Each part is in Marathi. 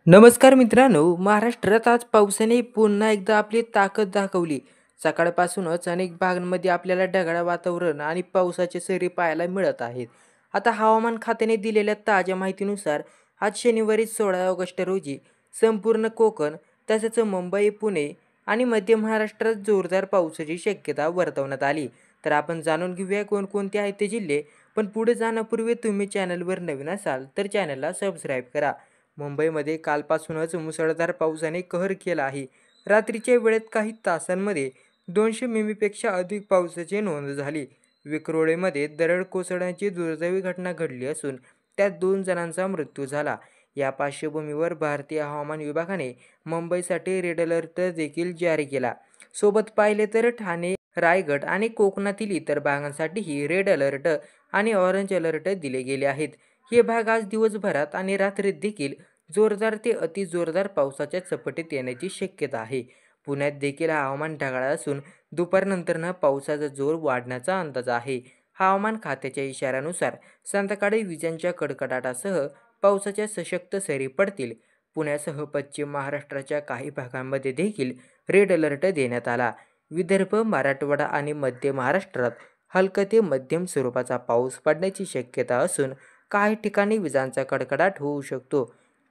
नमस्कार मित्रांनो, महाराष्ट्रात आज पावसाने पुन्हा एकदा आपली ताकद दाखवली. सकाळपासूनच अनेक भागांमध्ये आपल्याला ढगाळ वातावरण आणि पावसाचे सरी पाहायला मिळत आहेत. आता हवामान खात्याने दिलेल्या ताज्या माहितीनुसार आज शनिवारी 16 ऑगस्ट रोजी संपूर्ण कोकण तसेच मुंबई, पुणे आणि मध्य महाराष्ट्रात जोरदार पावसाची शक्यता वर्तवण्यात आली. तर आपण जाणून घेऊया कोणकोणते आहेत ते जिल्हे. पण पुढे जाण्यापूर्वी तुम्ही चॅनलवर नवीन असाल तर चॅनलला सबस्क्राईब करा. मुंबईमध्ये कालपासूनच मुसळधार पावसाने कहर केला आहे. रात्रीच्या वेळेत काही तासांमध्ये 200 मिमीपेक्षा अधिक पावसाची नोंद झाली. विक्रोळीमध्ये दरड कोसळण्याची दुर्दैवी घटना घडली असून त्यात 2 जणांचा मृत्यू झाला. या पार्श्वभूमीवर भारतीय हवामान विभागाने मुंबईसाठी रेड अलर्ट देखील जारी केला. सोबत पाहिले तर ठाणे, रायगड आणि कोकणातील इतर भागांसाठीही रेड अलर्ट आणि ऑरेंज अलर्ट दिले गेले आहेत. हे भाग आज दिवसभरात आणि रात्रीत देखील जोरदार ते अतिजोरदार पावसाच्या चपटीत येण्याची शक्यता आहे. पुण्यात देखील हवामान ढगाळ असून दुपारनंतरनं पावसाचा जोर वाढण्याचा अंदाज आहे. हवामान खात्याच्या इशाऱ्यानुसार संध्याकाळी विजांच्या कडकडाटासह पावसाच्या सशक्त सरी पडतील. पुण्यासह पश्चिम महाराष्ट्राच्या काही भागांमध्ये देखील रेड अलर्ट देण्यात आला. विदर्भ, मराठवाडा आणि मध्य महाराष्ट्रात हलका ते मध्यम स्वरूपाचा पाऊस पडण्याची शक्यता असून काही ठिकाणी विजांचा कडकडाट होऊ शकतो.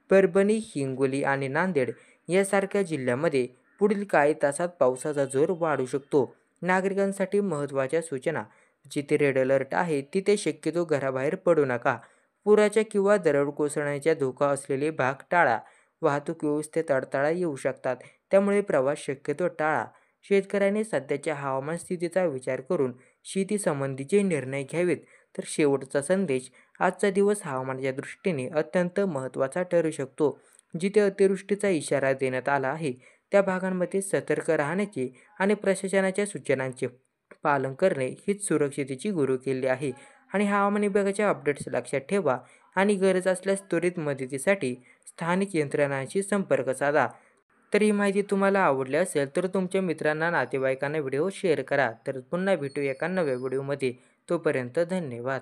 परभणी, हिंगोली आणि नांदेड यासारख्या जिल्ह्यांमध्ये पुढील काही तासात पावसाचा जोर वाढू शकतो. नागरिकांसाठी महत्त्वाच्या सूचना: जिथे रेड अलर्ट आहे तिथे शक्यतो घराबाहेर पडू नका. पुराच्या किंवा दरड कोसळण्याचा धोका असलेले भाग टाळा. वाहतूक व्यवस्थेत अडथळा येऊ शकतात, त्यामुळे प्रवास शक्यतो टाळा. शेतकऱ्यांनी सध्याच्या हवामान स्थितीचा विचार करून शेतीसंबंधीचे निर्णय घ्यावेत. तर शेवटचा संदेश: आजचा दिवस हवामानाच्या दृष्टीने अत्यंत महत्त्वाचा ठरू शकतो. जिथे अतिवृष्टीचा इशारा देण्यात आला आहे त्या भागांमध्ये सतर्क राहण्याचे आणि प्रशासनाच्या सूचनांचे पालन करणे हीच सुरक्षितेची गुरुकिल्ली आहे. आणि हवामान विभागाच्या अपडेट्स लक्षात ठेवा आणि गरज असल्यास त्वरित मदतीसाठी स्थानिक यंत्रणांशी संपर्क साधा. तर ही माहिती तुम्हाला आवडली असेल तर तुमच्या मित्रांना, नातेवाईकांना व्हिडिओ शेअर करा. तर पुन्हा भेटू एका नव्या व्हिडिओमध्ये. तोपर्यंत धन्यवाद.